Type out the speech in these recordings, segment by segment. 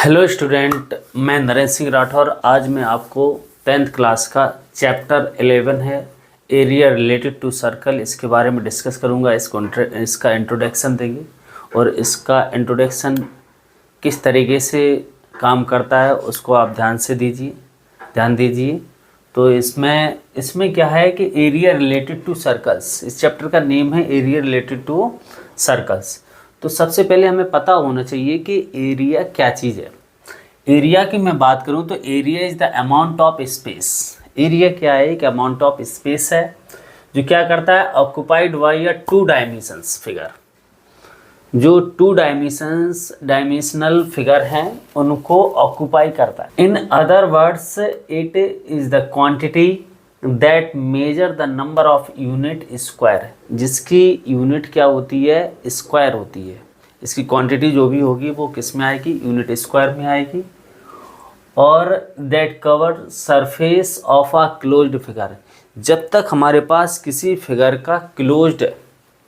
Hello student, मैं नरेंद्र सिंह राठौर। आज मैं आपको 10th क्लास का चैप्टर 11 है एरिया रिलेटेड टू सर्कल, इसके बारे में डिस्कस करूंगा। इसका इंट्रोडक्शन देंगे और इसका इंट्रोडक्शन किस तरीके से काम करता है उसको आप ध्यान दीजिए। तो इसमें क्या है कि एरिया रिलेटेड टू सर्कल्स, इस चैप्टर का नेम है एरिया रिलेटेड टू सर्कल्स। तो सबसे पहले हमें पता होना चाहिए कि एरिया क्या चीज़ है। एरिया की मैं बात करूं तो area is the amount of space. Area क्या है? एक अमाउंट ऑफ स्पेस है जो क्या करता है, occupied by a to dimensions figure. जो टू डायमेंशनल फिगर हैं उनको ऑक्यूपाई करता है। In other words, it is the quantity that measure the number of unit square, जिसकी यूनिट क्या होती है, स्क्वायर होती है। इसकी क्वांटिटी जो भी होगी वो किस में आएगी, यूनिट स्क्वायर में आएगी। और that cover surface of a closed figure, जब तक हमारे पास किसी फिगर का क्लोज्ड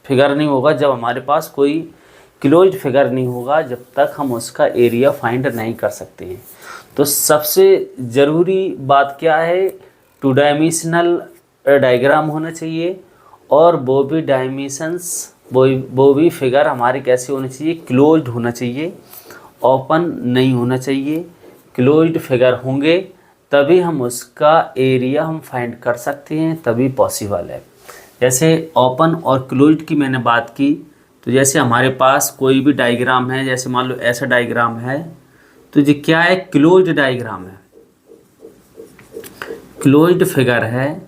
फिगर नहीं होगा, जब हमारे पास कोई क्लोज्ड फिगर नहीं होगा, जब तक हम उसका एरिया फाइंड नहीं कर सकते हैं। तो सबसे ज़रूरी बात क्या है, टू डायमेंशनल डायग्राम होना चाहिए और वो भी फिगर हमारी कैसे होनी चाहिए, क्लोज्ड होना चाहिए, ओपन नहीं होना चाहिए। क्लोज्ड फिगर होंगे तभी हम उसका एरिया हम फाइंड कर सकते हैं, तभी पॉसिबल है। जैसे ओपन और क्लोज्ड की मैंने बात की, तो जैसे हमारे पास कोई भी डायग्राम है, जैसे मान लो ऐसा डायग्राम है, तो ये क्या है, क्लोज्ड डायग्राम है, क्लोज्ड फिगर है।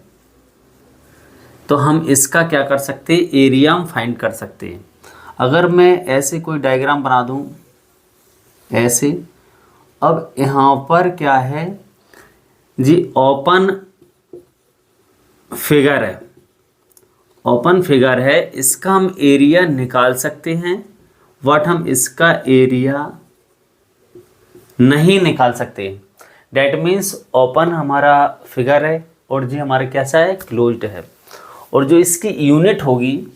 तो हम इसका क्या कर सकते हैं, एरिया हम फाइंड कर सकते हैं। अगर मैं ऐसे कोई डायग्राम बना दूं ऐसे, अब यहाँ पर क्या है जी, ओपन फिगर है, ओपन फिगर है, इसका हम एरिया निकाल सकते हैं, बट हम इसका एरिया नहीं निकाल सकते। डैट मीन्स ओपन हमारा फिगर है और जी हमारा कैसा है, क्लोज्ड है। और जो इसकी यूनिट होगी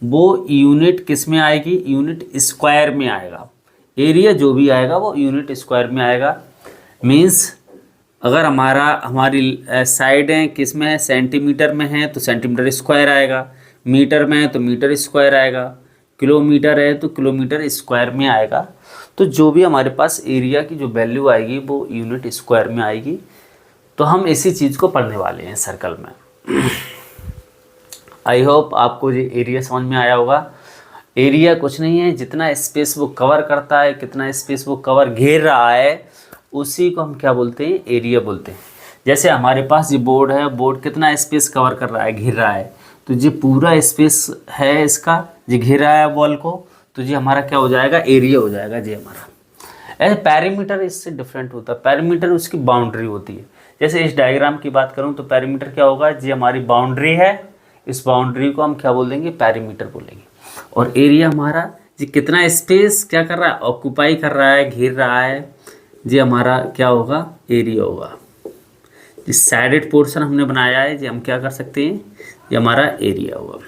वो यूनिट किस में आएगी, यूनिट स्क्वायर में आएगा। एरिया जो भी आएगा वो यूनिट स्क्वायर में आएगा। मीन्स अगर हमारी साइडें किस में है, सेंटीमीटर में है तो सेंटीमीटर स्क्वायर आएगा, मीटर में है तो मीटर स्क्वायर आएगा, किलोमीटर है तो किलोमीटर स्क्वायर में आएगा। तो जो भी हमारे पास एरिया की जो वैल्यू आएगी वो यूनिट स्क्वायर में आएगी। तो हम इसी चीज़ को पढ़ने वाले हैं सर्कल में। आई होप आपको ये एरिया समझ में आया होगा। एरिया कुछ नहीं है, जितना स्पेस वो कवर करता है, कितना स्पेस वो कवर घेर रहा है, उसी को हम क्या बोलते हैं, एरिया बोलते हैं। जैसे हमारे पास ये बोर्ड है, बोर्ड कितना स्पेस कवर कर रहा है, घेर रहा है, तो ये पूरा स्पेस है इसका, ये घेर रहा है वॉल को, तो ये हमारा क्या हो जाएगा, एरिया हो जाएगा जी हमारा। ऐसे पैरीमीटर इससे डिफरेंट होता है, पैरीमीटर उसकी बाउंड्री होती है। जैसे इस डायग्राम की बात करूँ तो पैरीमीटर क्या होगा, ये हमारी बाउंड्री है, इस बाउंड्री को हम क्या बोल देंगे, पैरीमीटर बोलेंगे। और एरिया हमारा जी कितना स्पेस क्या कर रहा है, ऑक्यूपाई कर रहा है, घेर रहा है, ये हमारा क्या होगा, एरिया होगा। जिस साइडेड पोर्शन हमने बनाया है जी हम क्या कर सकते हैं, ये हमारा एरिया होगा।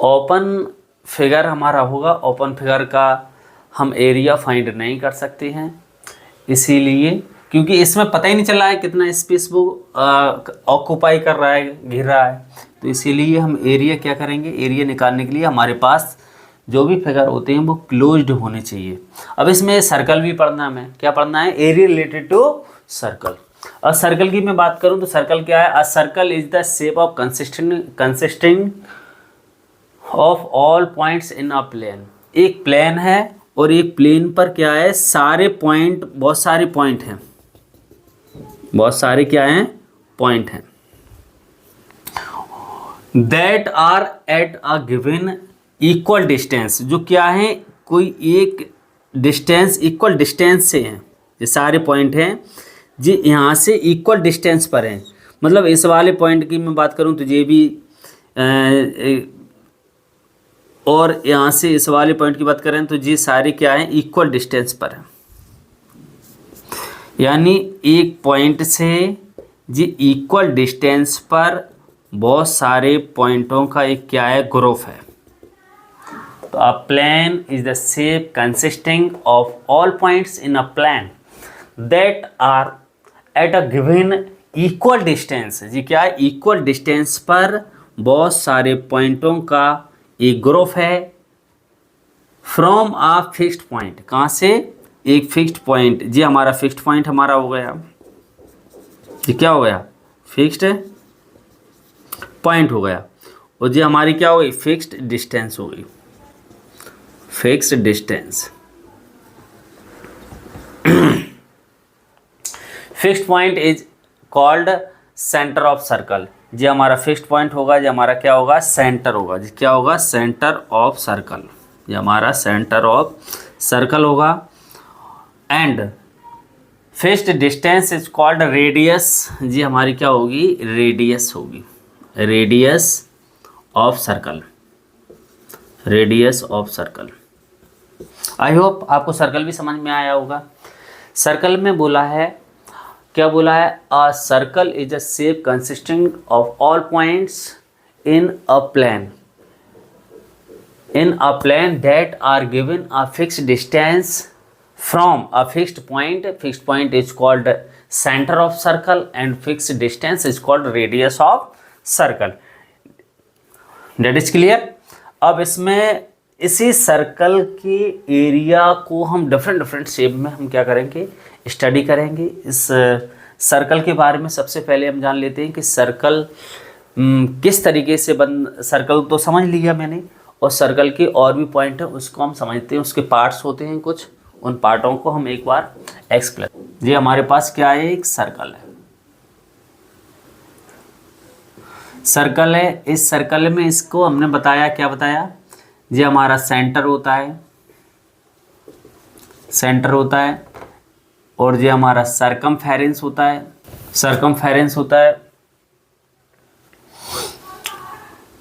ओपन फिगर हमारा होगा, ओपन फिगर का हम एरिया फाइंड नहीं कर सकते हैं, इसीलिए क्योंकि इसमें पता ही नहीं चल रहा है कितना स्पेस वो ऑक्यूपाई कर रहा है, घेर रहा है। तो इसीलिए हम एरिया क्या करेंगे, एरिया निकालने के लिए हमारे पास जो भी फिगर होते हैं वो क्लोज्ड होने चाहिए। अब इसमें सर्कल भी पढ़ना है, हमें क्या पढ़ना है, एरिया रिलेटेड टू सर्कल। और सर्कल की मैं बात करूं तो सर्कल क्या है, a circle is the shape of consisting of all points in a plane. एक प्लेन है और एक प्लेन पर क्या है, सारे पॉइंट, बहुत सारे पॉइंट हैं, बहुत सारे क्या हैं, पॉइंट हैं। That are at a given equal distance, जो क्या है, कोई एक डिस्टेंस, इक्वल डिस्टेंस से हैं, ये सारे पॉइंट हैं जी यहाँ से इक्वल डिस्टेंस पर हैं। मतलब इस वाले पॉइंट की मैं बात करूँ तो ये भी और यहाँ से इस वाले पॉइंट की बात करें तो ये सारे क्या हैं, इक्वल डिस्टेंस पर हैं। यानी एक पॉइंट से जी इक्वल डिस्टेंस पर बहुत सारे पॉइंटों का एक क्या है, ग्रुप है। तो a plane is the shape consisting of all points in a plane that are at a given equal distance. जी क्या है, इक्वल डिस्टेंस पर बहुत सारे पॉइंटों का एक ग्रुप है फ्रॉम अ फिक्स्ड पॉइंट। कहाँ से, एक फिक्स्ड पॉइंट। जी हमारा फिक्स्ड पॉइंट हमारा हो गया, ये क्या हो गया, फिक्स्ड पॉइंट हो गया। और जी हमारी क्या हो गई, फिक्स्ड डिस्टेंस हो गई, fixed distance. Fixed point is called centre of circle. जी हमारा फिक्स्ड पॉइंट होगा, जी हमारा क्या होगा, सेंटर होगा। जी क्या होगा, सेंटर ऑफ सर्कल। ये हमारा सेंटर ऑफ सर्कल होगा। And fixed distance is called radius. जी हमारी क्या होगी, रेडियस होगी, radius of circle, radius of circle. I hope आपको सर्कल भी समझ में आया होगा। सर्कल में बोला है, क्या बोला है, a circle is a shape consisting of all points in a plane, in a plane that are given a fixed distance from a fixed point. Fixed point is called center of circle and fixed distance is called radius of circle. That is clear। अब इसमें इसी circle के area को हम different shape में हम क्या करेंगे, स्टडी करेंगे। इस सर्कल के बारे में सबसे पहले हम जान लेते हैं कि सर्कल किस तरीके से सर्कल तो समझ लिया मैंने, और सर्कल के और भी पॉइंट है उसको हम समझते हैं, उसके पार्ट्स होते हैं कुछ, उन पार्टों को हम एक बार एक्सप्लेन। जी हमारे पास क्या है, एक सर्कल है, सर्कल है। इस सर्कल में इसको हमने बताया, क्या बताया, जी हमारा सेंटर होता है, सेंटर होता है, और जी हमारा सरकमफेरेंस होता है, सरकमफेरेंस होता है,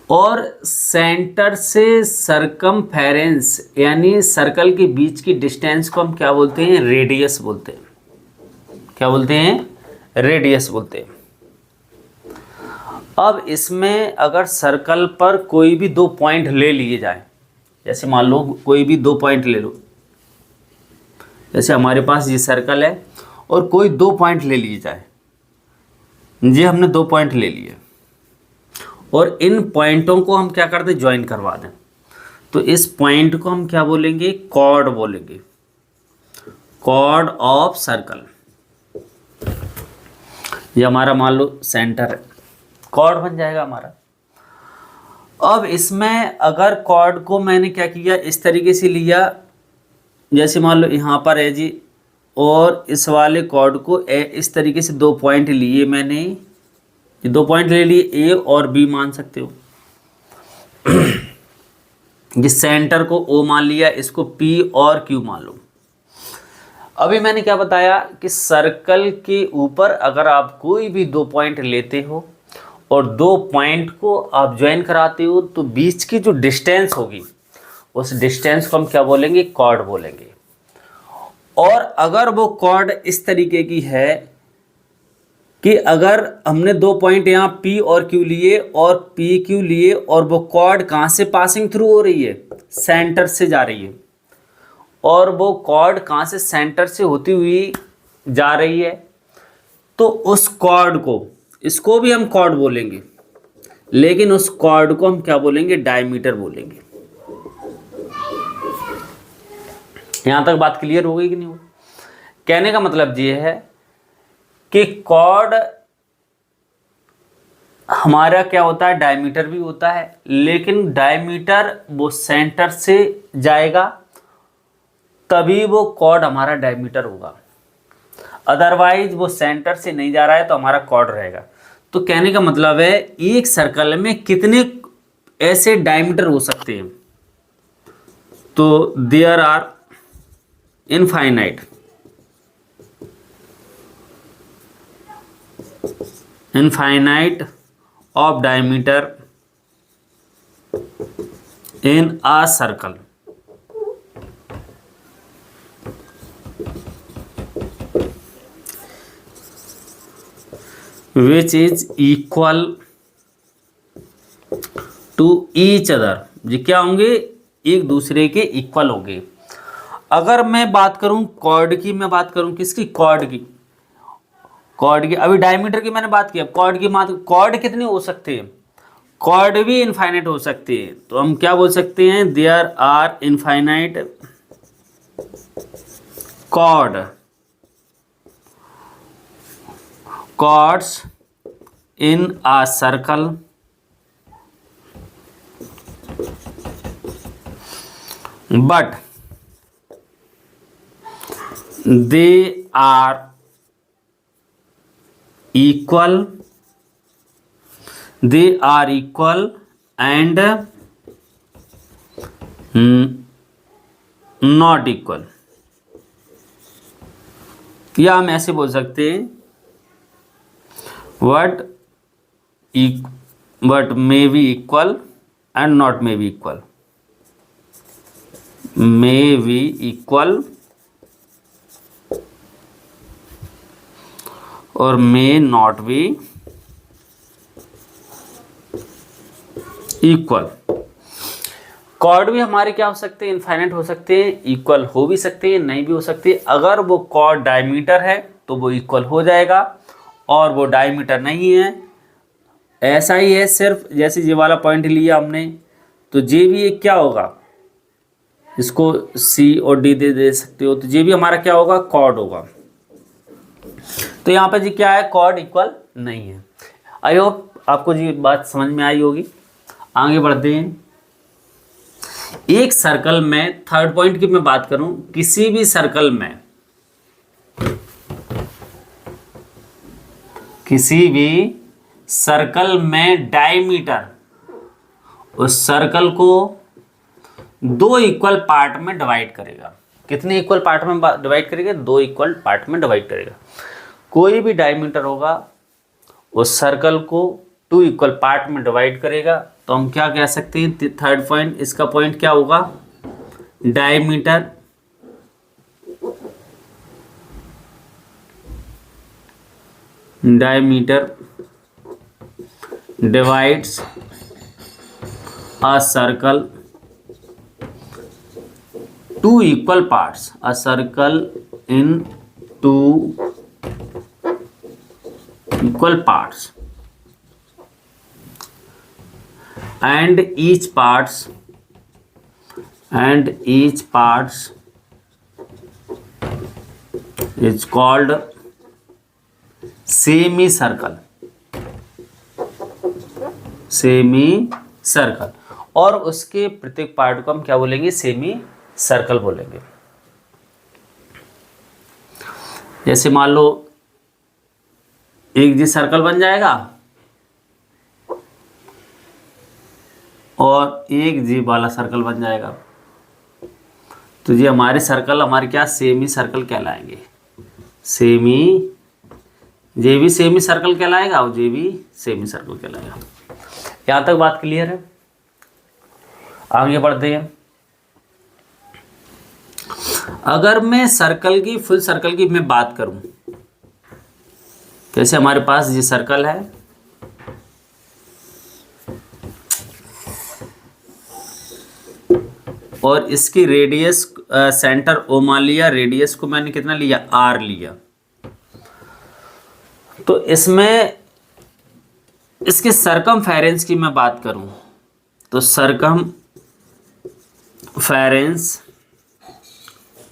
और सेंटर से सरकमफेरेंस यानी सर्कल के बीच की डिस्टेंस को हम क्या बोलते हैं, रेडियस बोलते हैं। क्या बोलते हैं, रेडियस बोलते हैं। अब इसमें अगर सर्कल पर कोई भी दो पॉइंट ले लिए जाए, जैसे मान लो कोई भी दो पॉइंट ले लो, जैसे हमारे पास ये सर्कल है और कोई दो पॉइंट ले लिए जाए। जी हमने दो पॉइंट ले लिए और इन पॉइंटों को हम क्या करते, ज्वाइन करवा दें। तो इस पॉइंट को हम क्या बोलेंगे, कॉर्ड बोलेंगे, कॉर्ड ऑफ सर्कल। ये हमारा मान लो सेंटर है, कॉर्ड बन जाएगा हमारा। अब इसमें अगर कॉर्ड को मैंने क्या किया, इस तरीके से लिया, जैसे मान लो यहाँ पर है जी, और इस वाले कॉर्ड को इस तरीके से दो पॉइंट लिए मैंने, ये दो पॉइंट ले लिए, ए और बी मान सकते हो। जिस सेंटर को ओ मान लिया, इसको पी और क्यू मान लो। अभी मैंने क्या बताया कि सर्कल के ऊपर अगर आप कोई भी दो पॉइंट लेते हो और दो पॉइंट को आप ज्वाइन कराते हो, तो बीच की जो डिस्टेंस होगी उस डिस्टेंस को हम क्या बोलेंगे, कॉर्ड बोलेंगे। और अगर वो कॉर्ड इस तरीके की है कि अगर हमने दो पॉइंट यहाँ P और Q लिए और PQ लिए, और वो कॉर्ड कहाँ से पासिंग थ्रू हो रही है, सेंटर से जा रही है, और वो कॉर्ड कहाँ से, सेंटर से होती हुई जा रही है, तो उस कॉर्ड को, इसको भी हम कॉर्ड बोलेंगे, लेकिन उस कॉर्ड को हम क्या बोलेंगे, डायमीटर बोलेंगे। यहाँ तक बात क्लियर हो गई कि नहीं हो? कहने का मतलब ये है कि कॉर्ड हमारा क्या होता है, डायमीटर भी होता है, लेकिन डायमीटर वो सेंटर से जाएगा तभी वो कॉर्ड हमारा डायमीटर होगा, अदरवाइज वो सेंटर से नहीं जा रहा है तो हमारा कॉर्ड रहेगा। तो कहने का मतलब है एक सर्कल में कितने ऐसे डायमीटर हो सकते हैं, तो there are infinite, infinite of diameter in a circle. which is equal to each other। जी क्या होंगे, एक दूसरे के इक्वल होंगे। अगर मैं बात करूं कॉर्ड की, मैं बात करूं किसकी, कॉर्ड की, कॉर्ड की, अभी डायमीटर की मैंने बात की, कॉर्ड की बात, कॉर्ड कितनी हो सकती है, कॉर्ड भी इनफाइनाइट हो सकती है। तो हम क्या बोल सकते हैं, there are infinite chord, chords in a circle, but they are equal, they are equal and not equal, या हम ऐसे बोल सकते हैं what may be equal and not may be equal, may be equal और may not be equal। Chord भी हमारे क्या हो सकते हैं, इनफाइनाइट हो सकते हैं, इक्वल हो भी सकते हैं, नहीं भी हो सकते। अगर वो कॉर्ड डायमीटर है तो वो इक्वल हो जाएगा, और वो डायमीटर नहीं है, ऐसा ही है। सिर्फ जैसे ये वाला पॉइंट लिया हमने, तो जे भी एक क्या होगा, इसको सी और डी दे सकते हो, तो ये भी हमारा क्या होगा, कॉर्ड होगा। तो यहाँ पे जी क्या है, कॉर्ड इक्वल नहीं है। आई होप आपको जी बात समझ में आई होगी। आगे बढ़ते हैं। एक सर्कल में, थर्ड पॉइंट की मैं बात करूं, किसी भी सर्कल में, किसी भी सर्कल में डायमीटर उस सर्कल को दो इक्वल पार्ट में डिवाइड करेगा। कितने इक्वल पार्ट में डिवाइड करेगा, दो इक्वल पार्ट में डिवाइड करेगा। कोई भी डायमीटर होगा उस सर्कल को टू इक्वल पार्ट में डिवाइड करेगा। तो हम क्या कह सकते हैं, थर्ड पॉइंट, इसका पॉइंट क्या होगा, diameter divides a circle two equal parts, a circle in two equal parts and each parts is called semicircle, semicircle, और उसके प्रत्येक पार्ट को हम क्या बोलेंगे, सेमी सर्कल बोलेंगे। जैसे मान लो एक जी सर्कल बन जाएगा और एक जी वाला सर्कल बन जाएगा, तो ये हमारे सर्कल हमारे क्या, सेमी सर्कल कहलाएंगे। ये भी सेमी सर्कल कहलाएगा और ये भी सेमी सर्कल कहलाएगा। यहाँ तक बात क्लियर है। आगे बढ़ते हैं। अगर मैं सर्कल की, फुल सर्कल की मैं बात करूं, जैसे हमारे पास ये सर्कल है, और इसकी रेडियस, सेंटर ओ मान लिया, रेडियस को मैंने कितना लिया, आर लिया। तो इसमें इसके सरकमफेरेंस की मैं बात करूं, तो सरकमफेरेंस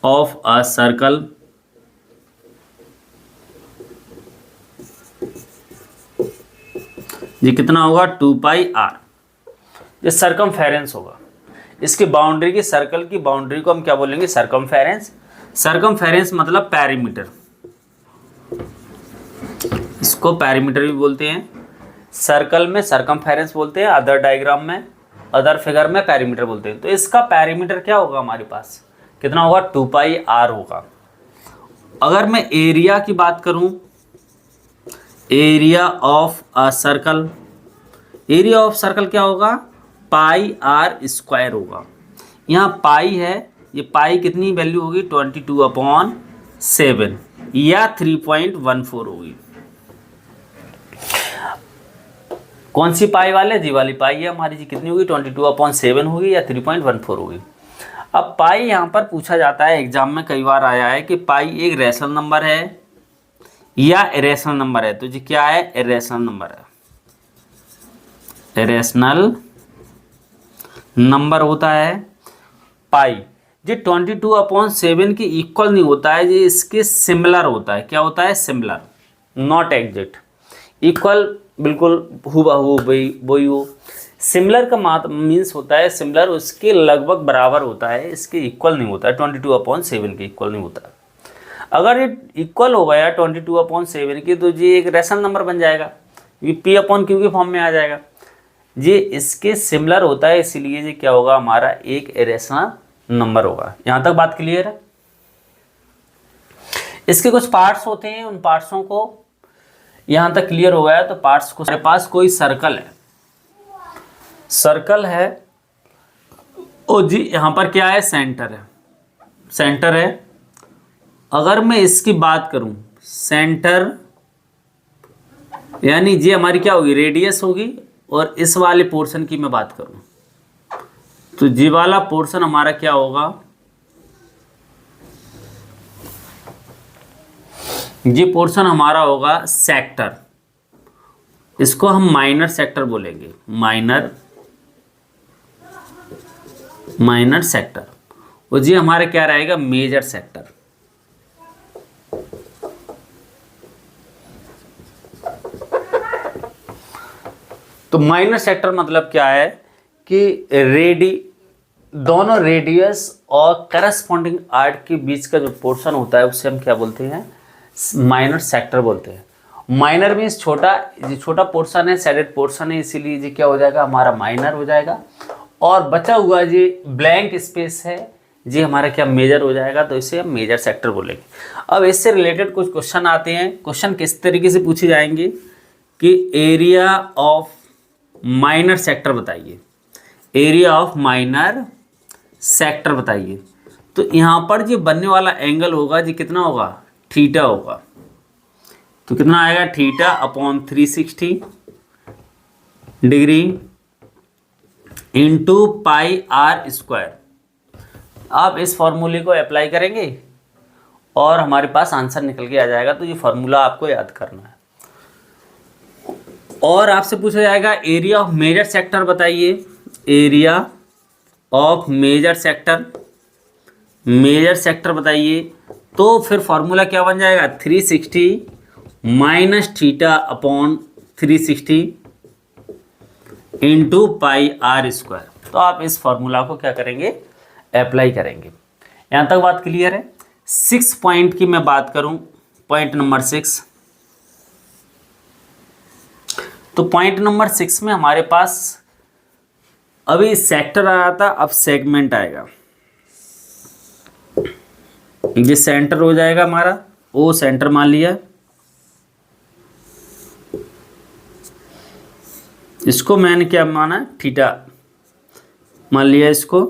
ऑफ अ सर्कल ये कितना होगा, 2 पाई आर। ये सरकमफेरेंस होगा। इसकी बाउंड्री की, सर्कल की बाउंड्री को हम क्या बोलेंगे, सरकमफेरेंस। सरकमफेरेंस मतलब पैरीमीटर, इसको पैरीमीटर भी बोलते हैं। सर्कल में सरकमफेरेंस बोलते हैं, अदर डायग्राम में, अदर फिगर में पैरीमीटर बोलते हैं। तो इसका पैरीमीटर क्या होगा, हमारे पास कितना होगा, 2 पाई आर होगा। अगर मैं एरिया की बात करूं, area of a circle, area of circle क्या होगा, पाई आर स्क्वायर होगा। यहाँ पाई है, ये पाई कितनी वैल्यू होगी, 22/7 या 3.14 होगी। कौन सी पाई वाले, जी वाली पाई है हमारी, जी कितनी होगी 22/7 होगी या 3.14 होगी। अब पाई यहाँ पर पूछा जाता है, एग्जाम में कई बार आया है कि पाई एक रैशनल नंबर है या इरेशनल नंबर है। तो जी क्या है, इरेशनल नंबर है, इरेशनल नंबर होता है पाई। जी 22/7 के इक्वल नहीं होता है, जी इसके सिमिलर होता है। क्या होता है, सिमिलर, नॉट एग्जैक्ट। इक्वल बिल्कुल हूबहू वही हो। सिमिलर का मीन्स होता है, सिमिलर उसके लगभग बराबर होता है, इसके इक्वल नहीं होता है, 22/7 के इक्वल नहीं होता है। अगर ये इक्वल हो गया 22/7 की तो जी एक रैशनल नंबर बन जाएगा, ये P/Q के फॉर्म में आ जाएगा। जी इसके सिमिलर होता है, इसीलिए जी क्या होगा, हमारा एक इरेशनल नंबर होगा। यहाँ तक बात क्लियर है। इसके कुछ पार्ट्स होते हैं, उन पार्ट्सों को यहाँ तक क्लियर हो गया। तो पार्ट्स को, हमारे पास कोई सर्कल है, सर्कल है और जी यहाँ पर क्या है, सेंटर है, सेंटर है। अगर मैं इसकी बात करूं, सेंटर यानी जी हमारी क्या होगी, रेडियस होगी। और इस वाले पोर्शन की मैं बात करूं तो जी वाला पोर्शन हमारा क्या होगा, जी पोर्शन हमारा होगा सेक्टर। इसको हम माइनर सेक्टर बोलेंगे, माइनर सेक्टर। और जी हमारा क्या रहेगा, मेजर सेक्टर। तो माइनर सेक्टर मतलब क्या है कि दोनों रेडियस और करस्पॉन्डिंग आर्क के बीच का जो पोर्शन होता है उसे हम क्या बोलते हैं, माइनर सेक्टर बोलते हैं। माइनर मीन्स छोटा, जो छोटा पोर्शन है, सैडेड पोर्शन है, इसीलिए जी क्या हो जाएगा, हमारा माइनर हो जाएगा। और बचा हुआ जी ब्लैंक स्पेस है, जी हमारा क्या, मेजर हो जाएगा। तो इसे हम मेजर सेक्टर बोलेंगे। अब इससे रिलेटेड कुछ क्वेश्चन आते हैं। क्वेश्चन किस तरीके से पूछे जाएंगे कि एरिया ऑफ माइनर सेक्टर बताइए, एरिया ऑफ माइनर सेक्टर बताइए। तो यहाँ पर जो बनने वाला एंगल होगा जी कितना होगा, थीटा होगा। तो कितना आएगा, θ/360 डिग्री इंटू πr²। आप इस फॉर्मूले को अप्लाई करेंगे और हमारे पास आंसर निकल के आ जाएगा। तो ये फॉर्मूला आपको याद करना है। और आपसे पूछा जाएगा एरिया ऑफ मेजर सेक्टर बताइए, area of major sector, major sector बताइए। तो फिर फॉर्मूला क्या बन जाएगा, 360 माइनस θ/360 इंटू πr²। तो आप इस फॉर्मूला को क्या करेंगे, अप्लाई करेंगे। यहाँ तक बात क्लियर है। 6 पॉइंट की मैं बात करूँ, पॉइंट नंबर 6। तो पॉइंट नंबर 6 में हमारे पास अभी सेक्टर आ रहा था, अब सेगमेंट आएगा। ये सेंटर हो जाएगा हमारा, ओ सेंटर मान लिया, इसको मैंने क्या माना, थीटा मान लिया इसको।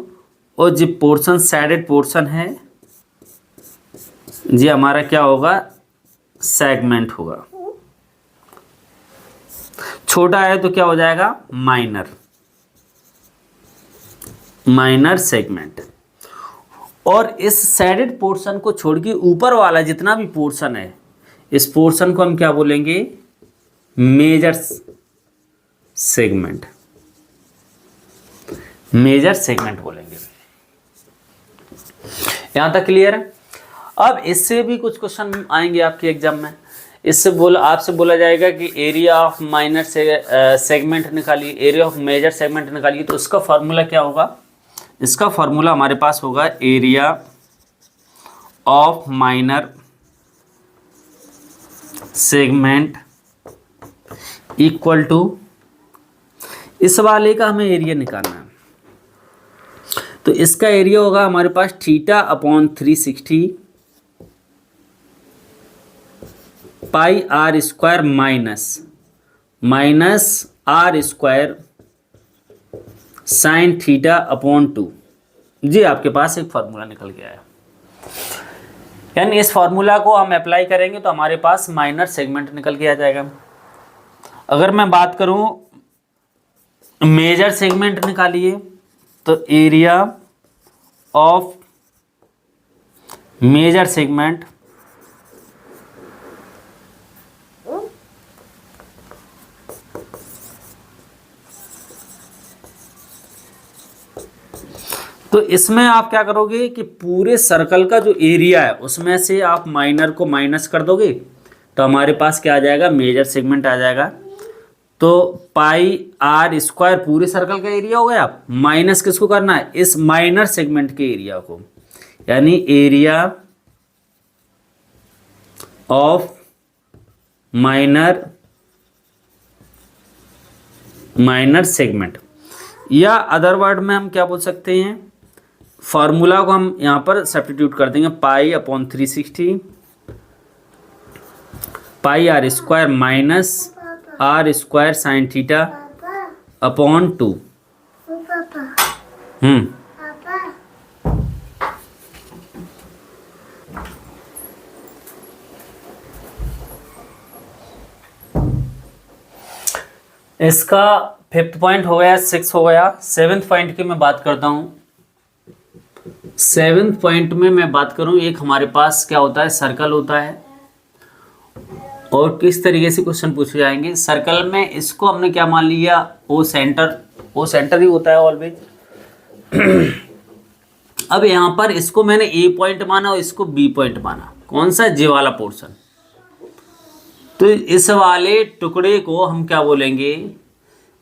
और जो पोर्शन सैडेड पोर्शन है जी हमारा क्या होगा, सेगमेंट होगा। छोटा है तो क्या हो जाएगा, माइनर, माइनर सेगमेंट। और इस सैडेड पोर्शन को छोड़ के ऊपर वाला जितना भी पोर्शन है, इस पोर्शन को हम क्या बोलेंगे, मेजर सेगमेंट, मेजर सेगमेंट बोलेंगे। यहां तक क्लियर है। अब इससे भी कुछ क्वेश्चन आएंगे आपके एग्जाम में। इससे आपसे बोला जाएगा कि एरिया ऑफ माइनर सेगमेंट निकालिए, एरिया ऑफ मेजर सेगमेंट निकालिए। तो इसका फॉर्मूला क्या होगा, इसका फॉर्मूला हमारे पास होगा area of minor segment equal to, इस वाले का हमें एरिया निकालना है। तो इसका एरिया होगा हमारे पास θ/360 πr² माइनस r² sin θ/2। जी आपके पास एक फार्मूला निकल के आया। यानी इस फार्मूला को हम अप्लाई करेंगे तो हमारे पास माइनर सेगमेंट निकल के आ जाएगा। अगर मैं बात करूं मेजर सेगमेंट निकालिए, तो एरिया ऑफ मेजर सेगमेंट तो इसमें आप क्या करोगे कि पूरे सर्कल का जो एरिया है उसमें से आप माइनर को माइनस कर दोगे, तो हमारे पास क्या आ जाएगा, मेजर सेगमेंट आ जाएगा। तो पाई आर स्क्वायर पूरे सर्कल का एरिया हो गया, माइनस किसको करना है, इस माइनर सेगमेंट के एरिया को, यानी एरिया ऑफ माइनर सेगमेंट, या अदर वर्ड में हम क्या बोल सकते हैं, फार्मूला को हम यहाँ पर सब्स्टिट्यूट कर देंगे, pi upon 360 pi r square minus r square sine theta upon 2। इसका 5th पॉइंट हो गया, 6 हो गया। 7th पॉइंट की मैं बात करता हूँ। 7th पॉइंट में मैं बात करूँ, एक हमारे पास क्या होता है, सर्कल होता है, और किस तरीके से क्वेश्चन पूछे जाएंगे। सर्कल में इसको हमने क्या मान लिया, ओ सेंटर ही होता है ऑलवेज। अब यहाँ पर इसको मैंने ए पॉइंट माना और इसको बी पॉइंट माना, कौन सा, जे वाला पोर्शन। तो इस वाले टुकड़े को हम क्या बोलेंगे,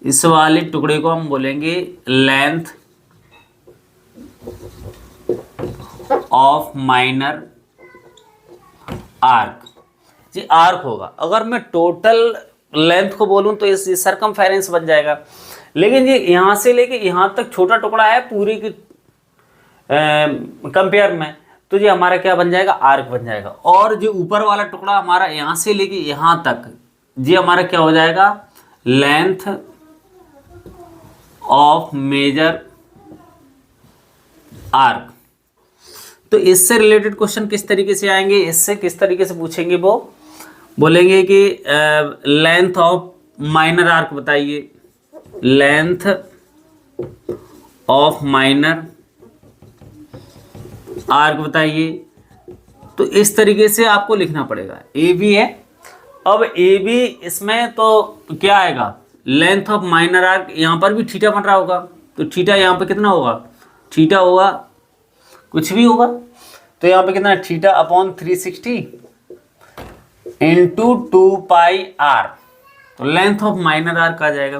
इस वाले टुकड़े को हम बोलेंगे लेंथ ऑफ माइनर आर्क। जी आर्क होगा, अगर मैं टोटल लेंथ को बोलूं तो इस सरकमफेरेंस बन जाएगा, लेकिन ये यहाँ से लेके यहाँ तक छोटा टुकड़ा है पूरी की कंपेयर में, तो ये हमारा क्या बन जाएगा, आर्क बन जाएगा। और जो ऊपर वाला टुकड़ा हमारा यहाँ से लेके यहाँ तक, ये हमारा क्या हो जाएगा, लेंथ ऑफ मेजर आर्क। तो इससे रिलेटेड क्वेश्चन किस तरीके से आएंगे, इससे किस तरीके से पूछेंगे, वो बोलेंगे कि लेंथ ऑफ माइनर आर्क बताइए, लेंथ ऑफ माइनर आर्क बताइए। तो इस तरीके से आपको लिखना पड़ेगा। ए बी है, अब ए बी इसमें तो क्या आएगा, लेंथ ऑफ माइनर आर्क, यहाँ पर भी थीटा बन रहा होगा, तो थीटा यहाँ पे कितना होगा, थीटा होगा, कुछ भी होगा, तो यहाँ पे कितना, theta upon 360 into 2 pi r, तो लेंथ ऑफ माइनर आर्क आ जाएगा।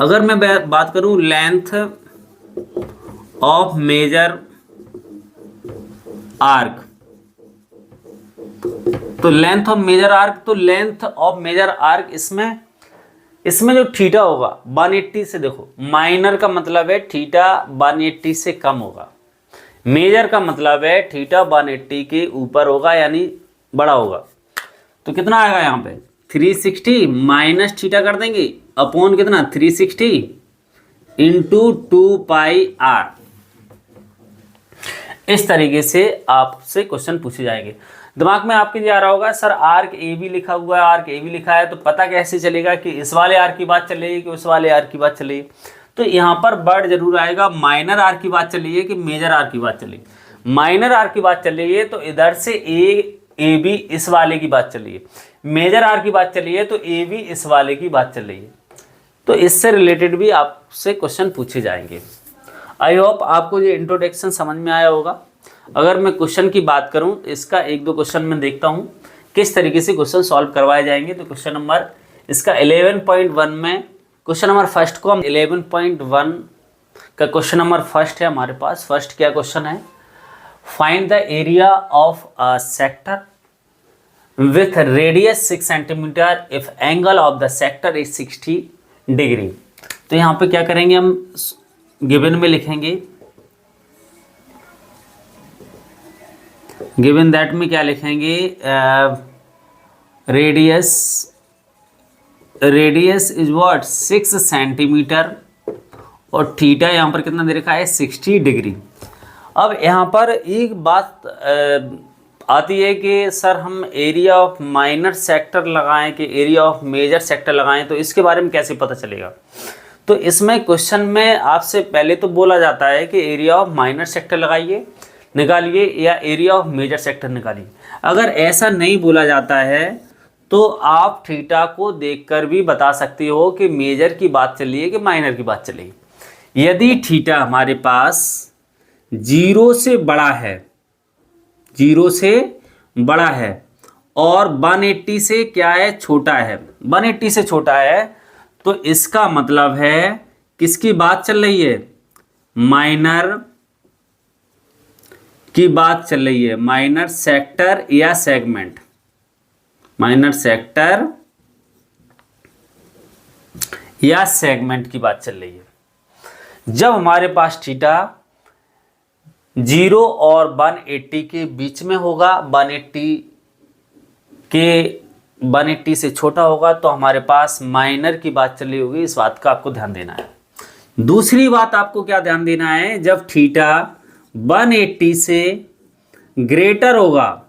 अगर मैं बात करूं लेंथ ऑफ मेजर आर्क, तो लेंथ ऑफ मेजर आर्क, तो लेंथ ऑफ मेजर आर्क इसमें जो थीटा होगा 180 से, देखो माइनर का मतलब है थीटा 180 से कम होगा, मेजर का मतलब है थीटा 180 के ऊपर होगा यानी बड़ा होगा। तो कितना आएगा यहाँ पे 360 माइनस थीटा कर देंगे अपॉन कितना 360 इंटू 2 पाई आर। इस तरीके से आपसे क्वेश्चन पूछे जाएंगे। दिमाग में आपके ये आ रहा होगा, सर आर्क ए बी लिखा हुआ है, आर्क ए बी लिखा है, तो पता कैसे चलेगा कि इस वाले आर्क की बात चल रही है कि उस वाले आर्क की बात चल रही है। तो यहाँ पर वर्ड जरूर आएगा, माइनर आर्क की बात चल रही है कि मेजर आर्क की बात चल रही है। माइनर आर्क की बात चल रही है तो इधर से ए बी इस वाले की बात चल रही है, मेजर आर्क की बात चल रही है तो ए बी इस वाले की बात चल रही है। तो इससे रिलेटेड भी आपसे क्वेश्चन पूछे जाएंगे। आई होप आपको ये इंट्रोडक्शन समझ में आया होगा। अगर मैं क्वेश्चन की बात करूं, इसका 1-2 क्वेश्चन मैं देखता हूं किस तरीके से क्वेश्चन सॉल्व करवाए जाएंगे। तो क्वेश्चन नंबर इसका 11.1 में क्वेश्चन नंबर फर्स्ट को हम 11.1 का क्वेश्चन नंबर फर्स्ट है हमारे पास। फर्स्ट क्या क्वेश्चन है, find the area of a sector with radius 6 centimetre if angle of the sector is 60 degree. तो यहाँ पे क्या करेंगे, हम गिवन में लिखेंगे, गिवन दैट में क्या लिखेंगे, रेडियस इज व्हाट 6 सेंटीमीटर और थीटा यहाँ पर कितना दे रखा है 60 डिग्री। अब यहाँ पर एक बात आती है कि सर हम एरिया ऑफ माइनर सेक्टर लगाएं कि एरिया ऑफ मेजर सेक्टर लगाएं, तो इसके बारे में कैसे पता चलेगा। तो इसमें क्वेश्चन में आपसे पहले तो बोला जाता है कि एरिया ऑफ माइनर सेक्टर लगाइए निकालिए या एरिया ऑफ मेजर सेक्टर निकालिए। अगर ऐसा नहीं बोला जाता है तो आप थीटा को देखकर भी बता सकते हो कि मेजर की बात चल रही है कि माइनर की बात चल रही है। यदि थीटा हमारे पास 0 से बड़ा है, 0 से बड़ा है और 180 से क्या है, छोटा है, 180 से छोटा है, तो इसका मतलब है किसकी बात चल रही है, माइनर की बात चल रही है, माइनर सेक्टर या सेगमेंट, माइनर सेक्टर या सेगमेंट की बात चल रही है। जब हमारे पास थीटा 0 और 180 के बीच में होगा, 180 से छोटा होगा, तो हमारे पास माइनर की बात चल रही होगी। इस बात का आपको ध्यान देना है। दूसरी बात आपको क्या ध्यान देना है, जब थीटा 180 से ग्रेटर होगा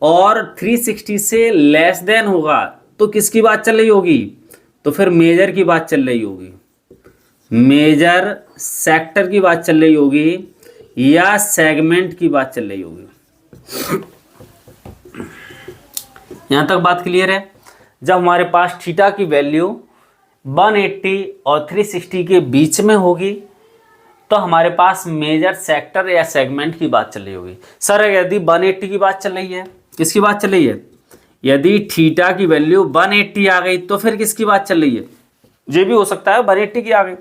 और 360 से लेस देन होगा, तो किसकी बात चल रही होगी, तो फिर मेजर की बात चल रही होगी, मेजर सेक्टर की बात चल रही होगी या सेगमेंट की बात चल रही होगी। यहां तक बात क्लियर है। जब हमारे पास थीटा की वैल्यू 180 और 360 के बीच में होगी तो हमारे पास मेजर सेक्टर या सेगमेंट की बात चल रही होगी। सर यदि 180 की बात चल रही है, किसकी बात चल रही है, यदि थीटा की वैल्यू 180 आ गई तो फिर किसकी बात चल रही है, ये भी हो सकता है 180 की आ गई,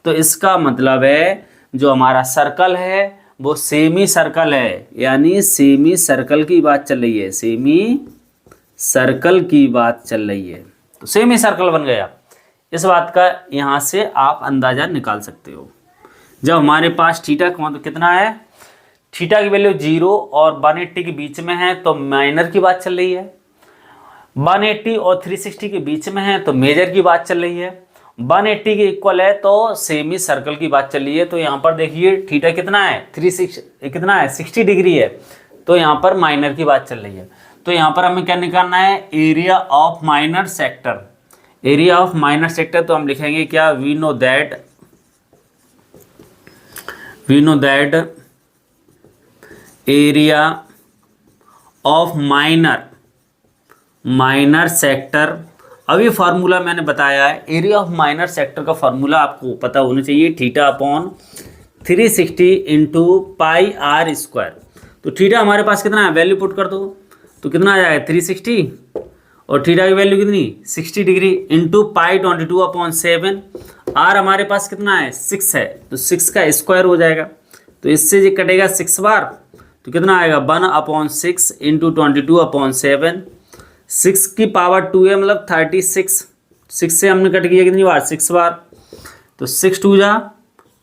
तो इसका मतलब है जो हमारा सर्कल है वो सेमी सर्कल है, यानी सेमी सर्कल की बात चल रही है, सेमी सर्कल की बात चल रही है, तो सेमी सर्कल बन गया। इस बात का यहाँ से आप अंदाजा निकाल सकते हो। जब हमारे पास थीटा कितना है, थीटा की वैल्यू 0 और 180 के बीच में है तो माइनर की बात चल रही है, 180 और 360 के बीच में है तो मेजर की बात चल रही है, 180 के इक्वल है तो सेमी सर्कल की बात चल रही है। तो यहाँ पर देखिए थीटा कितना है, 60 डिग्री है, तो यहाँ पर माइनर की बात चल रही है। तो यहाँ पर हमें क्या निकालना है, area of minor sector, area of minor sector. तो हम लिखेंगे क्या, we know that area of minor sector. अभी फार्मूला मैंने बताया है, एरिया ऑफ माइनर सेक्टर का फार्मूला आपको पता होना चाहिए, theta upon 360 into pi r square. तो थीटा हमारे पास कितना है, वैल्यू पुट कर दो तो कितना आ जाएगा 360, और थीटा की वैल्यू कितनी 60 डिग्री इंटू पाई 22/7। आर हमारे पास कितना है 6 है, तो 6 का स्क्वायर हो जाएगा, तो इससे ये कटेगा 6 बार, तो कितना आएगा 1/6 इंटू 22/7। 6 की पावर 2 है, मतलब 36, 6 से हमने कट किया कितनी बार 6 बार, तो 6 2 जा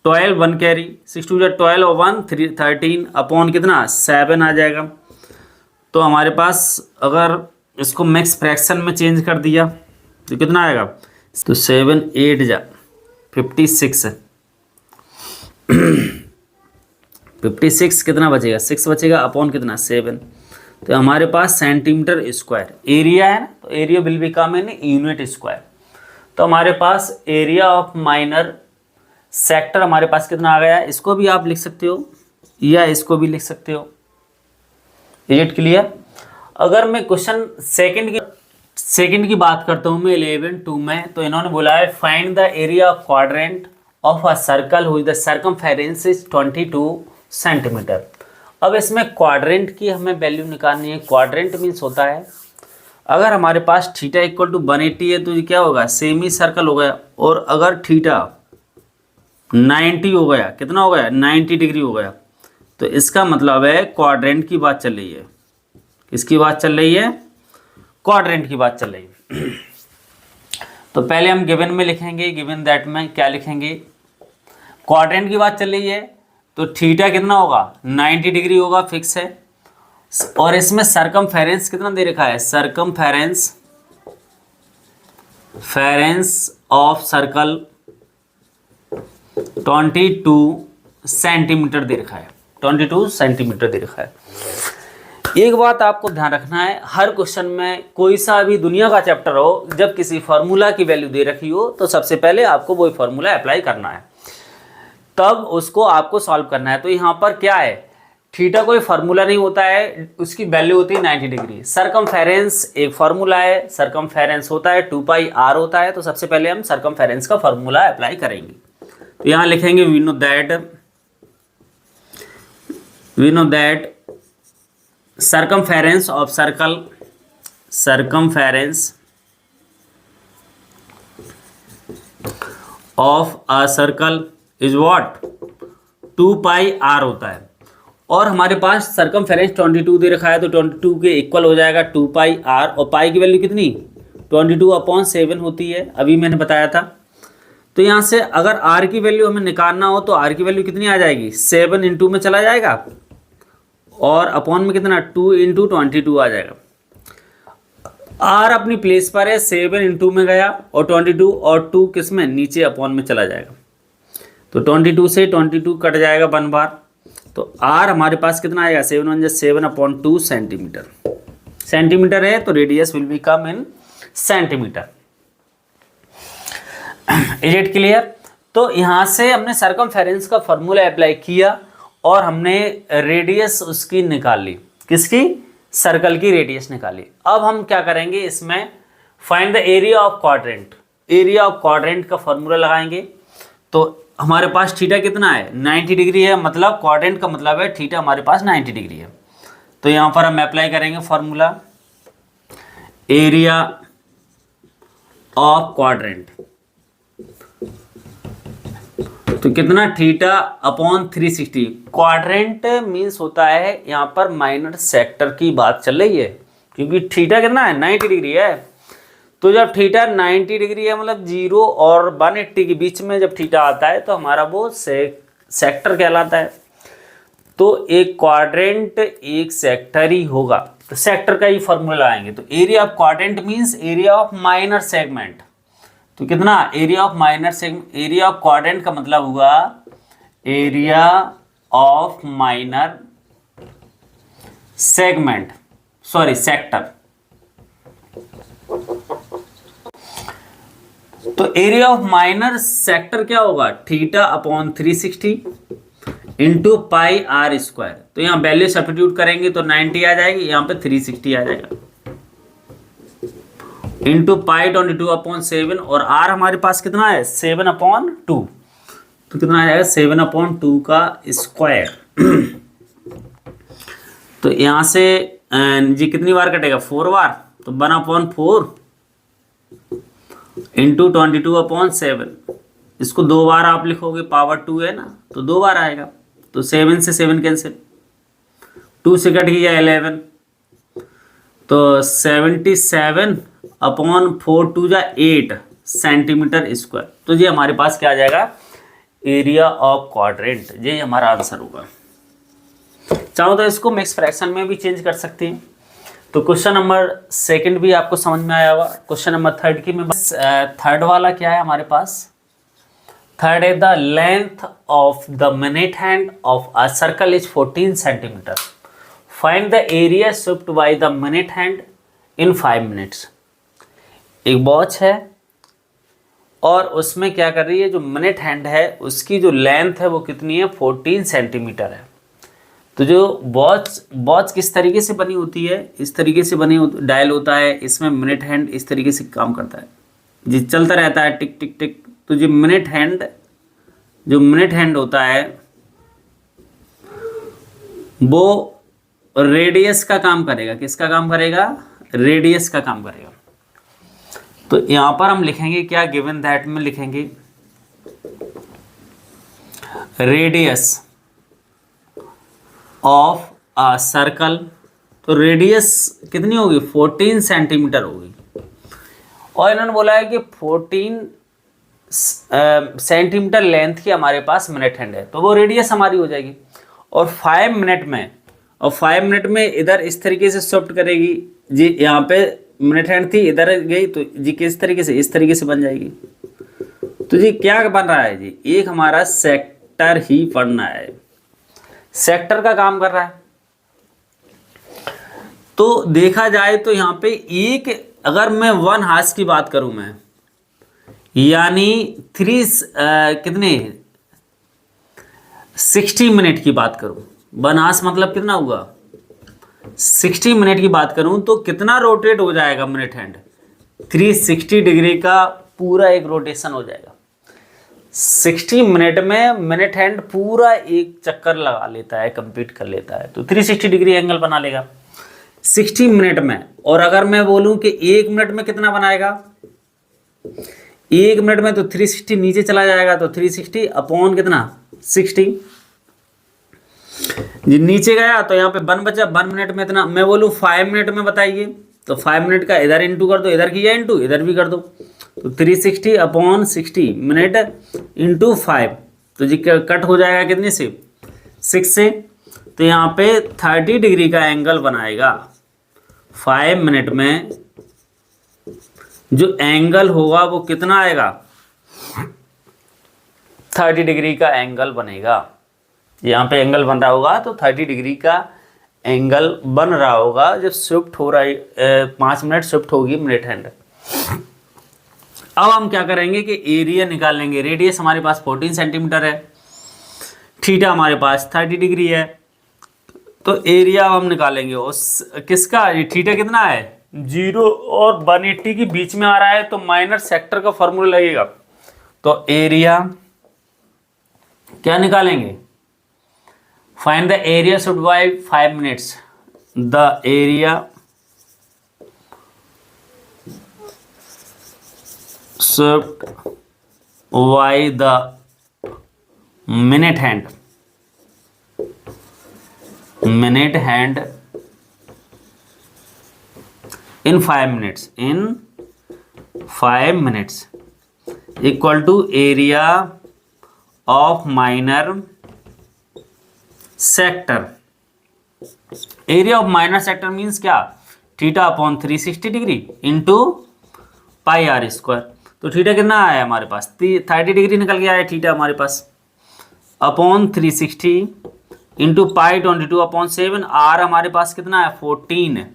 12, 1 कैरी, 6 2 जा 12 और 1 13 अपॉन कितना 7 आ जाएगा। तो हमारे पास अगर इसको मैक्स फ्रैक्शन में चेंज कर दिया तो कितना आएगा, तो 7 8 जा 56 है 56 कितना बचेगा 6 बचेगा अपॉन कितना 7। तो हमारे पास सेंटीमीटर स्क्वायर एरिया है ना, तो area will become in unit square. तो हमारे पास एरिया ऑफ माइनर सेक्टर हमारे पास कितना आ गया, इसको भी आप लिख सकते हो या इसको भी लिख सकते हो। Is it clear. अगर मैं क्वेश्चन सेकंड की बात करता हूँ मैं 11(2) में, तो इन्होंने बोला है find the area of quadrant of a circle हुई द सर्कमफेरेंस इज 22 सेंटीमीटर। अब इसमें क्वाड्रेंट की हमें वैल्यू निकालनी है। क्वाड्रेंट मीन्स होता है अगर हमारे पास थीटा इक्वल टू 180 है तो ये क्या होगा सेमी सर्कल हो गया, और अगर थीटा 90 हो गया, कितना हो गया 90 डिग्री हो गया, तो इसका मतलब है क्वाड्रेंट की बात चल रही है। किसकी बात चल रही है, क्वाड्रेंट की बात चल रही है। तो पहले हम गिवन में लिखेंगे, गिवन दैट में क्या लिखेंगे, क्वाड्रेंट की बात चल रही है तो थीटा कितना होगा 90 डिग्री होगा, फिक्स है। और इसमें सरकमफेरेंस कितना दे रखा है, सरकमफेरेंस ऑफ सर्कल 22 सेंटीमीटर दे रखा है, 22 सेंटीमीटर दे रखा है। एक बात आपको ध्यान रखना है, हर क्वेश्चन में कोई सा भी दुनिया का चैप्टर हो, जब किसी फार्मूला की वैल्यू दे रखी हो तो सबसे पहले आपको वही फार्मूला अप्लाई करना है, तब उसको आपको सॉल्व करना है। तो यहाँ पर क्या है, थीटा कोई फार्मूला नहीं होता है, उसकी वैल्यू होती है 90 डिग्री। सरकमफेरेंस एक फार्मूला है, सरकमफेरेंस होता है 2 पाई r होता है। तो सबसे पहले हम सरकमफेरेंस का फार्मूला अप्लाई करेंगे। तो यहाँ लिखेंगे we know that circumference of circle is what 2 pi r होता है। और हमारे पास सरकमफेरेंस 22 दे रखा है, तो 22 के इक्वल हो जाएगा 2 पाई r, और पाई की वैल्यू कितनी 22/7 होती है, अभी मैंने बताया था। तो यहाँ से अगर r की वैल्यू हमें निकालना हो तो r की वैल्यू कितनी आ जाएगी, 7 इंटू में चला जाएगा, और अपॉन में कितना 2 इंटू 22 आ जाएगा। r अपनी प्लेस पर है, 7 इंटू में गया, और 22 और 2 किस में, नीचे अपॉन में चला जाएगा। तो 22 से 22 कट जाएगा 1 बार, तो r हमारे पास कितना आएगा, 7/7/2 सेंटीमीटर है, तो radius will be come in centimetre. Is it clear? तो यहाँ से हमने सरकमफेरेंस का फॉर्मूला अप्लाई किया और हमने रेडियस उसकी निकाल ली, किसकी, सर्कल की रेडियस निकाली। अब हम क्या करेंगे, इसमें find the area of quadrant, area of quadrant का फॉर्मूला लगाएंगे। तो हमारे पास थीटा कितना है, 90 डिग्री है, मतलब क्वाड्रेंट का मतलब है थीटा हमारे पास 90 डिग्री है। तो यहाँ पर हम अप्लाई करेंगे फॉर्मूला, एरिया ऑफ क्वाड्रेंट, तो कितना थीटा अपॉन 360। क्वाड्रेंट मीन्स होता है यहाँ पर माइनर सेक्टर की बात चल रही है, क्योंकि थीटा कितना है 90 डिग्री है। तो जब थीटा 90 डिग्री है, मतलब 0 और 180 के बीच में जब थीटा आता है, तो हमारा वो सेक्टर कहलाता है। तो एक क्वाड्रेंट एक सेक्टर ही होगा, तो सेक्टर का ही फॉर्मूला लगाएंगे। तो area of quadrant means area of minor segment. तो कितना, area of minor segment, area of quadrant का मतलब हुआ area of minor segment, sorry sector. तो एरिया ऑफ माइनर सेक्टर क्या होगा, थीटा अपॉन 360 इंटू पाई r स्क्वायर। तो यहाँ वैल्यू सब्स्टिट्यूट करेंगे तो 90 आ जाएगी, यहाँ पे 360 आ जाएगा, इंटू पाई 22/7, और r हमारे पास कितना है 7/2। तो कितना आ जाएगा 7/2 का स्क्वायर। तो यहाँ से जी कितनी बार कटेगा, 4 बार, तो 1/4 इंटू 22/7। इसको 2 बार आप लिखोगे, पावर 2 है ना, तो 2 बार आएगा। तो 7 से 7 कैंसिल, 2 से कट गया 11, तो 77/4 2 जा 8 सेंटीमीटर स्क्वायर। तो ये हमारे पास क्या आ जाएगा, एरिया ऑफ क्वाड्रेंट, ये हमारा आंसर होगा। चाहो तो इसको मिक्स फ्रैक्शन में भी चेंज कर सकते हैं। तो क्वेश्चन नंबर 2 भी आपको समझ में आया होगा। क्वेश्चन नंबर 3 की में बस थर्ड वाला क्या है हमारे पास, थर्ड है the length of the minute hand of a circle is 14 centimetre, find the area swept bye the minute hand in 5 minutes. एक वॉच है और उसमें क्या कर रही है, जो मिनट हैंड है उसकी जो लेंथ है वो कितनी है, 14 सेंटीमीटर है। तो जो वॉच किस तरीके से बनी होती है, इस तरीके से बनी होती, डायल होता है, इसमें मिनट हैंड इस तरीके से काम करता है, जी चलता रहता है टिक टिक टिक। तो जो मिनट हैंड होता है वो रेडियस का काम करेगा, किसका काम करेगा, रेडियस का काम करेगा। तो यहाँ पर हम लिखेंगे क्या, गिवन दैट में लिखेंगे रेडियस ऑफ अ सर्कल। तो रेडियस कितनी होगी, 14 सेंटीमीटर होगी, और इन्होंने बोला है कि 14 सेंटीमीटर लेंथ की हमारे पास मिनट हैंड है, तो वो रेडियस हमारी हो जाएगी। और 5 मिनट में इधर इस तरीके से शिफ्ट करेगी जी, यहाँ पे मिनट हैंड थी, इधर गई, तो जी किस तरीके से, इस तरीके से बन जाएगी। तो जी क्या बन रहा है जी, एक हमारा सेक्टर ही पढ़ना है, सेक्टर का काम कर रहा है। तो देखा जाए तो यहाँ पे एक, अगर मैं 1 हार्स की बात करूँ मैं, यानी कितने 60 मिनट की बात करूँ, 1 हार्स मतलब कितना हुआ 60 मिनट की बात करूँ, तो कितना रोटेट हो जाएगा मिनट हैंड, 360 डिग्री का पूरा एक रोटेशन हो जाएगा। 60 मिनट में मिनट हैंड पूरा एक चक्कर लगा लेता है, कंप्लीट कर लेता है, तो 360 डिग्री एंगल बना लेगा 60 मिनट में। और अगर मैं बोलूं कि 1 मिनट में कितना बनाएगा, 1 मिनट में तो 360 नीचे चला जाएगा, तो 360 अपॉन कितना 60 जी नीचे गया, तो यहाँ पे 1 बचा, 1 मिनट में इतना। मैं बोलूँ 5 मिनट में बताइए, तो 5 मिनट का इधर इंटू कर दो, इधर किया इंटू, इधर भी कर दो, तो 360 अपॉन 60 मिनट इंटू 5, तो जी कट हो जाएगा कितने से 6 से, तो यहाँ पे 30 डिग्री का एंगल बनाएगा। 5 मिनट में जो एंगल होगा वो कितना आएगा, 30 डिग्री का एंगल बनेगा। यहाँ पे एंगल बन रहा होगा तो 30 डिग्री का एंगल बन रहा होगा जब शिफ्ट हो रहा है, 5 मिनट शिफ्ट होगी मिनट हैंड। अब हम क्या करेंगे कि एरिया निकाल लेंगे। रेडियस हमारे पास 14 सेंटीमीटर है, थीटा हमारे पास 30 डिग्री है, तो एरिया हम निकालेंगे उस किसका, ये थीटा कितना है 0 और 180 के बीच में आ रहा है, तो माइनर सेक्टर का फॉर्मूला लगेगा। तो एरिया क्या निकालेंगे, find the area shift by 5 minutes, the area shift by the minute hand in 5 minutes equal to area of minor sector। Area of minor sector means क्या, theta upon 360 degree into pi r square. तो theta कितना आया हमारे पास 30 degree निकल के आया theta हमारे पास, upon 360 into pi 22 upon 7, r हमारे पास कितना है 14,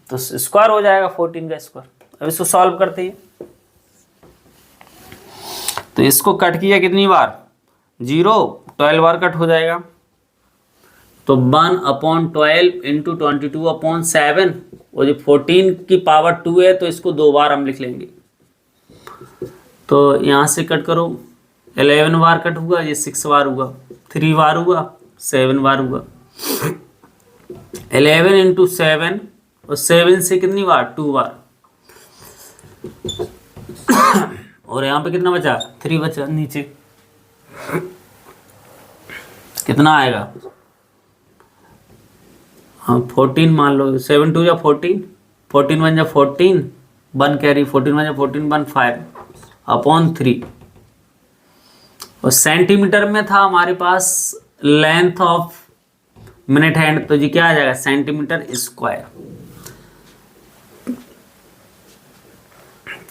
तो स्क्वायर हो जाएगा 14 का स्क्वायर। अब इसको सॉल्व करते हैं, तो इसको कट किया कितनी बार 0, 12 बार कट हो जाएगा, तो 1 अपॉन 12 इंटू 22 अपॉन 7, वो जो 14 की पावर 2 है, तो इसको 2 बार हम लिख लेंगे। तो यहाँ से कट करो, 11 बार कट हुआ, ये 6 बार हुआ, 3 बार हुआ, 7 बार हुआ, 11 इंटू 7 और 7 से कितनी बार 2 बार, और यहाँ पे कितना बचा 3 बचा, नीचे कितना आएगा, हाँ 14 मान लो, 7 2 या 14, 14 1 या 14, 1 कैरी, 14 1 या 14, 1 5 अपॉन 3, और सेंटीमीटर में था हमारे पास लेंथ ऑफ मिनट हैंड, तो जी क्या आ जाएगा सेंटीमीटर स्क्वायर।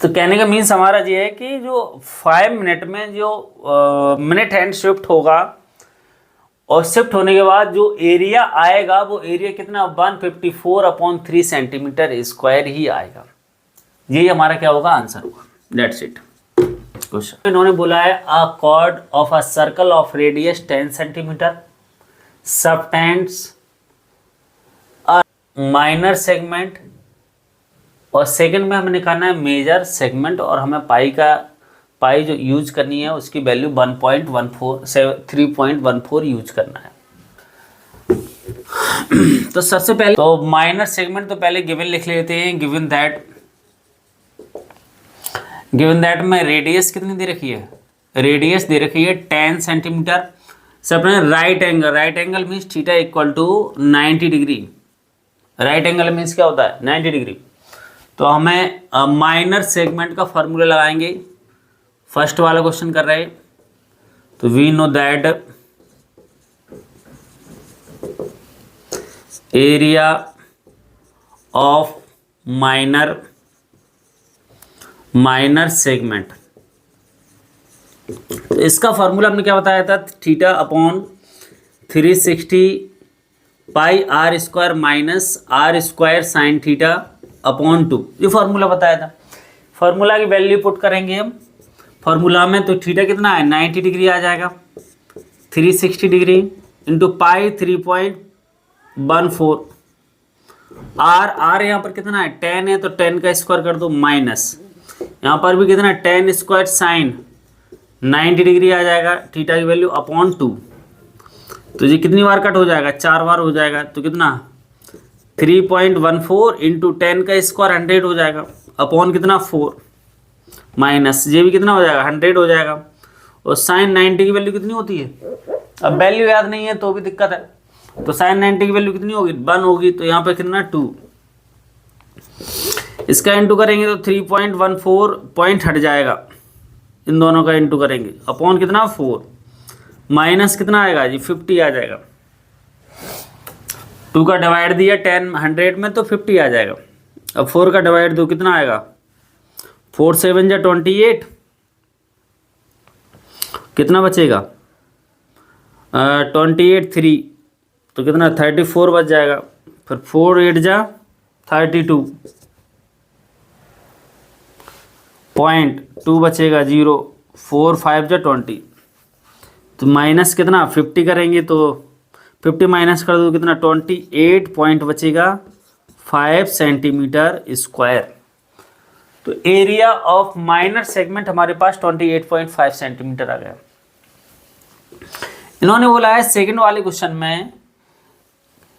तो कहने का मीन्स हमारा ये है कि जो 5 मिनट में जो मिनट हैंड शिफ्ट होगा, और शिफ्ट होने के बाद जो एरिया आएगा वो एरिया कितना 154 अपॉन 3 सेंटीमीटर स्क्वायर ही आएगा। यही हमारा क्या होगा आंसर होगा। That's it question. इन्होंने बोला है अ cord of a circle of radius 10 centimetre subtends a minor segment, और सेकंड में हमें निकालना है मेजर सेगमेंट, और हमें पाई जो यूज करनी है उसकी वैल्यू 3.14 यूज करना है। तो सबसे पहले तो माइनर सेगमेंट तो पहले गिवन लिख लेते हैं। गिवन दैट में रेडियस कितनी दे रखी है, रेडियस दे रखी है 10 सेंटीमीटर। सब right angle means theta equal to 90 degree. Right angle means क्या होता है 90 डिग्री। तो हमें माइनर सेगमेंट का फॉर्मूला लगाएंगे। फर्स्ट वाला क्वेश्चन कर रहे हैं, तो we know that area of minor segment, तो इसका फॉर्मूला हमने क्या बताया था, theta upon 360 pi r square minus r square sine theta upon 2, ये फार्मूला बताया था। फार्मूला की वैल्यू पुट करेंगे हम फार्मूला में, तो थीटा कितना है 90 डिग्री आ जाएगा, 360 डिग्री इंटू पाई 3.14, आर यहाँ पर कितना है 10 है, तो 10 का स्क्वायर कर दो, माइनस यहाँ पर भी कितना है 10 स्क्वायर साइन 90 डिग्री आ जाएगा, थीटा की वैल्यू अपॉन 2, तो ये कितनी बार कट हो जाएगा 4 बार हो जाएगा, तो कितना 3.14 इंटू 10 का स्क्वायर 100 हो जाएगा, अपॉन कितना 4, माइनस ये भी कितना हो जाएगा 100 हो जाएगा, और साइन 90 की वैल्यू कितनी होती है, अब वैल्यू याद नहीं है तो भी दिक्कत है, तो साइन 90 की वैल्यू कितनी होगी 1 होगी, तो यहाँ पे कितना 2, इसका इंटू करेंगे तो 3.14 पॉइंट हट जाएगा, इन दोनों का इंटू करेंगे, अपॉन कितना 4, माइनस कितना आएगा जी 50 आ जाएगा, 2 का डिवाइड दिया 10 100 में तो 50 आ जाएगा, अब 4 का डिवाइड दो कितना आएगा 4 7 जा 28, कितना बचेगा 28 3, तो कितना 34 बच जाएगा, फिर 4 8 जा 32, पॉइंट 2 बचेगा 0, 4 5 जा 20, तो माइनस कितना 50 करेंगे तो 50 माइनस कर दो कितना 28 पॉइंट बचेगा 5 सेंटीमीटर स्क्वायर, तो एरिया ऑफ माइनर सेगमेंट हमारे पास 28.5 सेंटीमीटर आ गया। इन्होंने बोला है सेकंड वाले क्वेश्चन में,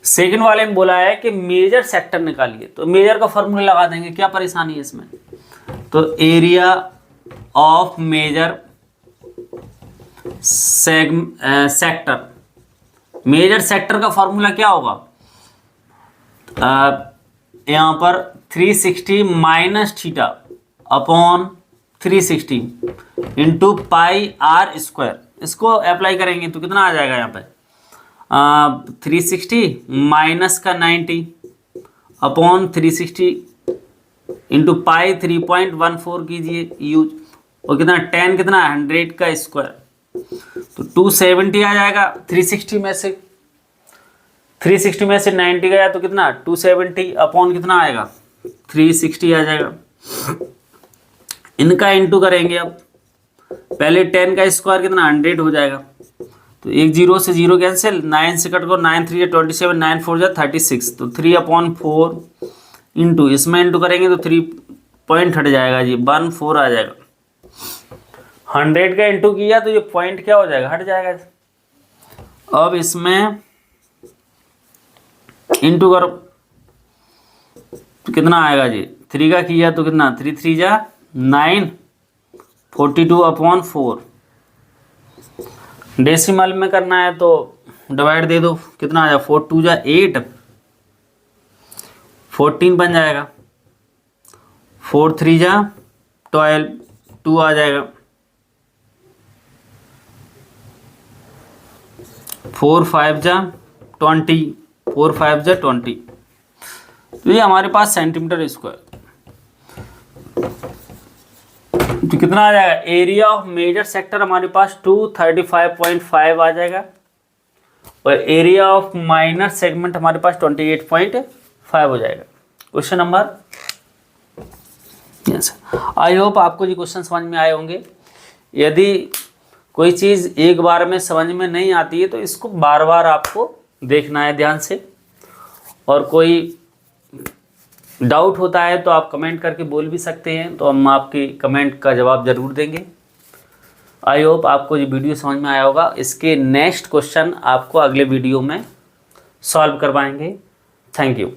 सेकंड वाले में बोला है कि मेजर सेक्टर निकालिए, तो मेजर का फॉर्मूला लगा देंगे, क्या परेशानी है इसमें, तो area of major sector, major sector का फॉर्मूला क्या होगा, यहाँ पर 360 minus theta upon 360 into pi r square, इसको अप्लाई करेंगे तो कितना आ जाएगा यहाँ पे 360 माइनस का 90 अपॉन 360 इंटू पाई 3.14 कीजिए यूज, और कितना 10 कितना 100 का स्क्वायर, तो 270 आ जाएगा, 360 में से 90 गया तो कितना 270 अपॉन कितना आएगा 360 आ जाएगा, इनका इंटू करेंगे, अब पहले 10 का स्क्वायर कितना 100 हो जाएगा, तो एक 0 से 0 कैंसिल, 9 से कट को 9 3 27, 9 4 जा 36, तो 3/4 इंटू इसमें इंटू करेंगे तो 3 पॉइंट हट जाएगा जी 14 आ जाएगा, 100 का इंटू किया तो ये पॉइंट क्या हो जाएगा हट जाएगा, अब इसमें इंटू करो तो कितना आएगा जी 3 का किया तो कितना 3 3 जा 9, 42/4, डेसिमल में करना है तो डिवाइड दे दो, कितना आ जाएगा 4 2 जा 8, 14 बन जाएगा, 4 3 जा 12, 2 आ जाएगा, 4 5 जा 20, 4 5 जा 20, तो ये हमारे पास सेंटीमीटर स्क्वायर, तो कितना आ जाएगा एरिया ऑफ मेजर सेक्टर हमारे पास 235.5 आ जाएगा, और एरिया ऑफ माइनर सेगमेंट हमारे पास 28.5 हो जाएगा। क्वेश्चन नंबर, यस, आई होप आपको ये क्वेश्चन समझ में आए होंगे। यदि कोई चीज़ एक बार में समझ में नहीं आती है तो इसको बार बार आपको देखना है ध्यान से, और कोई डाउट होता है तो आप कमेंट करके बोल भी सकते हैं, तो हम आपकी कमेंट का जवाब ज़रूर देंगे। आई होप आपको ये वीडियो समझ में आया होगा। इसके नेक्स्ट क्वेश्चन आपको अगले वीडियो में सॉल्व करवाएंगे। Thank you.